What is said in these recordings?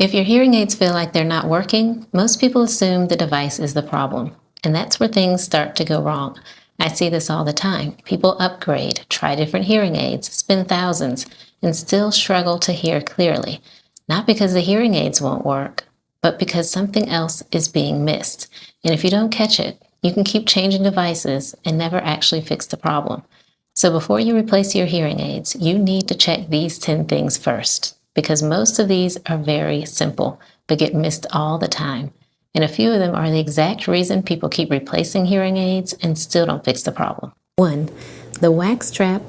If your hearing aids feel like they're not working, most people assume the device is the problem. And that's where things start to go wrong. I see this all the time. People upgrade, try different hearing aids, spend thousands, and still struggle to hear clearly. Not because the hearing aids won't work, but because something else is being missed. And if you don't catch it, you can keep changing devices and never actually fix the problem. So before you replace your hearing aids, you need to check these 10 things first, because most of these are very simple, but get missed all the time. And a few of them are the exact reason people keep replacing hearing aids and still don't fix the problem. 1. The wax trap.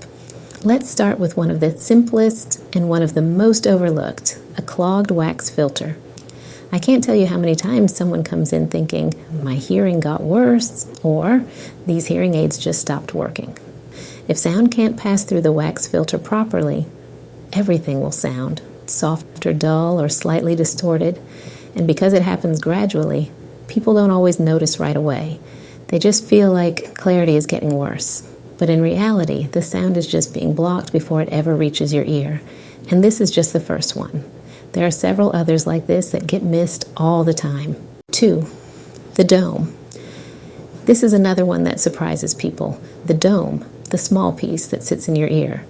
Let's start with one of the simplest and one of the most overlooked, a clogged wax filter. I can't tell you how many times someone comes in thinking, my hearing got worse, or these hearing aids just stopped working. If sound can't pass through the wax filter properly, everything will sound soft or dull or slightly distorted. And because it happens gradually, people don't always notice right away. They just feel like clarity is getting worse. But in reality, the sound is just being blocked before it ever reaches your ear. And this is just the first one. There are several others like this that get missed all the time. 2. The dome. This is another one that surprises people. The dome, the small piece that sits in your ear.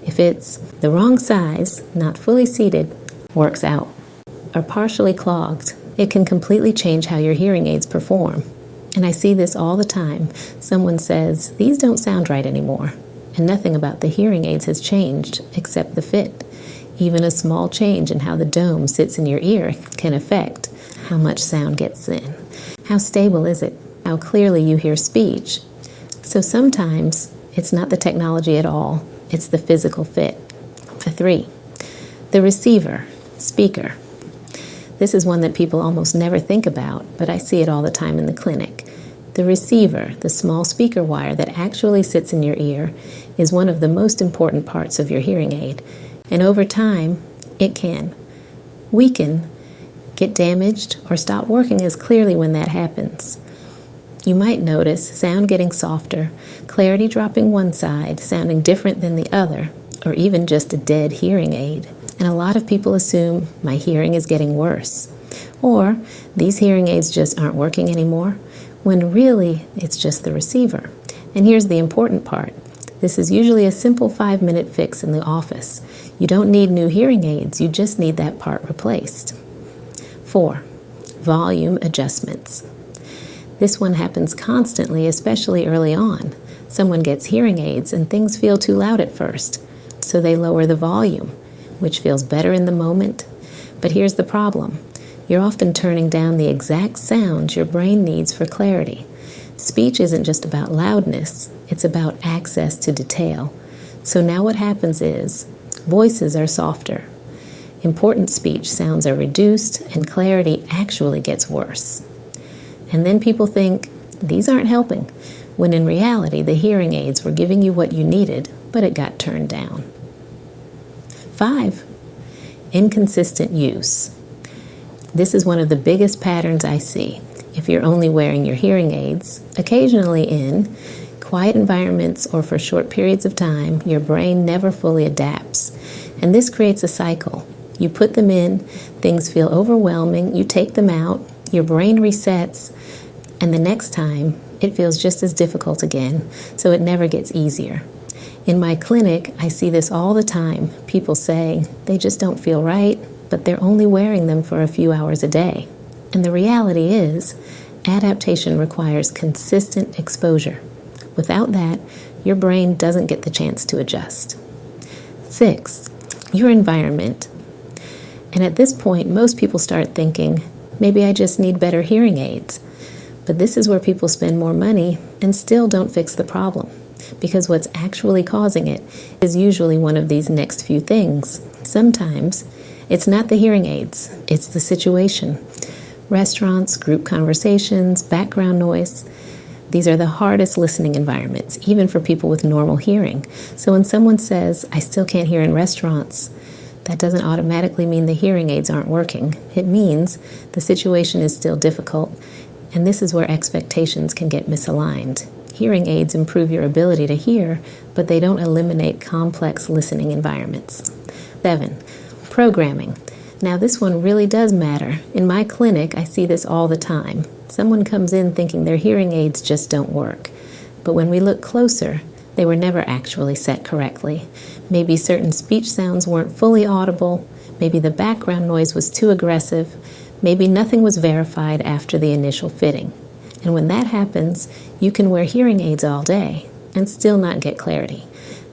If it's the wrong size, not fully seated, works out, or partially clogged, it can completely change how your hearing aids perform. And I see this all the time. Someone says, these don't sound right anymore. And nothing about the hearing aids has changed except the fit. Even a small change in how the dome sits in your ear can affect how much sound gets in. How stable is it? How clearly you hear speech? So sometimes it's not the technology at all. It's the physical fit. 3. The receiver, speaker. This is one that people almost never think about, but I see it all the time in the clinic. The receiver, the small speaker wire that actually sits in your ear, is one of the most important parts of your hearing aid. And over time, it can weaken, get damaged, or stop working as clearly when that happens. You might notice sound getting softer, clarity dropping one side, sounding different than the other, or even just a dead hearing aid. And a lot of people assume my hearing is getting worse, or these hearing aids just aren't working anymore, when really it's just the receiver. And here's the important part. This is usually a simple 5-minute fix in the office. You don't need new hearing aids, you just need that part replaced. 4. Volume adjustments. This one happens constantly, especially early on. Someone gets hearing aids and things feel too loud at first, so they lower the volume, which feels better in the moment. But here's the problem. You're often turning down the exact sounds your brain needs for clarity. Speech isn't just about loudness, it's about access to detail. So now what happens is, voices are softer. Important speech sounds are reduced, and clarity actually gets worse. And then people think, these aren't helping, when in reality the hearing aids were giving you what you needed, but it got turned down. 5. Inconsistent use. This is one of the biggest patterns I see. If you're only wearing your hearing aids, occasionally in quiet environments or for short periods of time, your brain never fully adapts. And this creates a cycle. You put them in, things feel overwhelming, you take them out, your brain resets, and the next time it feels just as difficult again, so it never gets easier. In my clinic, I see this all the time. People say they just don't feel right, but they're only wearing them for a few hours a day. And the reality is, adaptation requires consistent exposure. Without that, your brain doesn't get the chance to adjust. 6. Your environment. And at this point, most people start thinking, maybe I just need better hearing aids. But this is where people spend more money and still don't fix the problem, because what's actually causing it is usually one of these next few things. Sometimes it's not the hearing aids, it's the situation. Restaurants, group conversations, background noise. These are the hardest listening environments, even for people with normal hearing. So when someone says, I still can't hear in restaurants, that doesn't automatically mean the hearing aids aren't working. It means the situation is still difficult, and this is where expectations can get misaligned. Hearing aids improve your ability to hear, but they don't eliminate complex listening environments. 7. Programming. Now, this one really does matter. In my clinic, I see this all the time. Someone comes in thinking their hearing aids just don't work. But when we look closer, they were never actually set correctly. Maybe certain speech sounds weren't fully audible. Maybe the background noise was too aggressive. Maybe nothing was verified after the initial fitting. And when that happens, you can wear hearing aids all day and still not get clarity.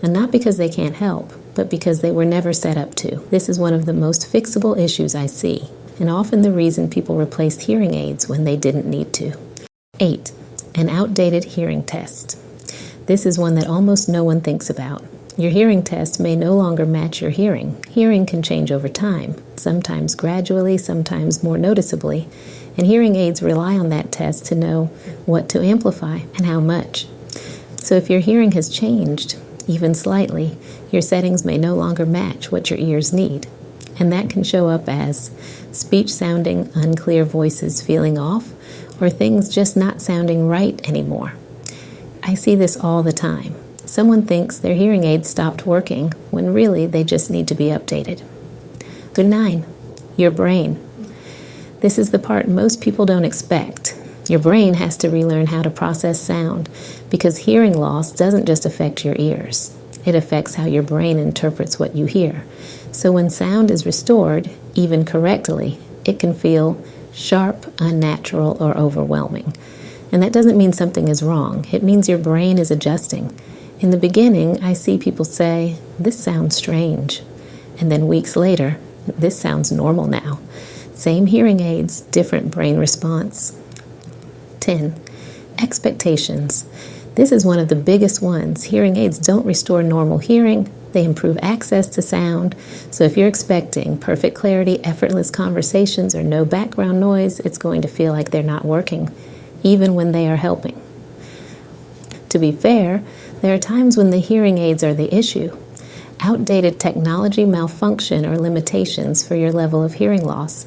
And not because they can't help, but because they were never set up to. This is one of the most fixable issues I see, and often the reason people replaced hearing aids when they didn't need to. 8. An outdated hearing test. This is one that almost no one thinks about. Your hearing test may no longer match your hearing. Hearing can change over time, sometimes gradually, sometimes more noticeably, and hearing aids rely on that test to know what to amplify and how much. So if your hearing has changed, even slightly, your settings may no longer match what your ears need. And that can show up as speech sounding unclear, voices feeling off, or things just not sounding right anymore. I see this all the time. Someone thinks their hearing aids stopped working when really they just need to be updated. 9. Your brain. This is the part most people don't expect. Your brain has to relearn how to process sound because hearing loss doesn't just affect your ears. It affects how your brain interprets what you hear. So when sound is restored, even correctly, it can feel sharp, unnatural, or overwhelming. And that doesn't mean something is wrong. It means your brain is adjusting. In the beginning, I see people say, "This sounds strange." And then weeks later, "This sounds normal now." Same hearing aids, different brain response. 10. Expectations. This is one of the biggest ones. Hearing aids don't restore normal hearing. They improve access to sound. So if you're expecting perfect clarity, effortless conversations, or no background noise, it's going to feel like they're not working, even when they are helping. To be fair, there are times when the hearing aids are the issue. Outdated technology malfunction or limitations for your level of hearing loss.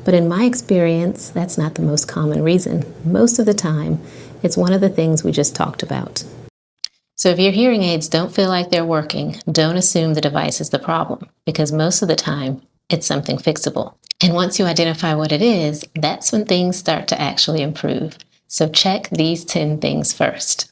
But in my experience, that's not the most common reason. Most of the time, it's one of the things we just talked about. So if your hearing aids don't feel like they're working, don't assume the device is the problem, because most of the time, it's something fixable. And once you identify what it is, that's when things start to actually improve. So check these 10 things first.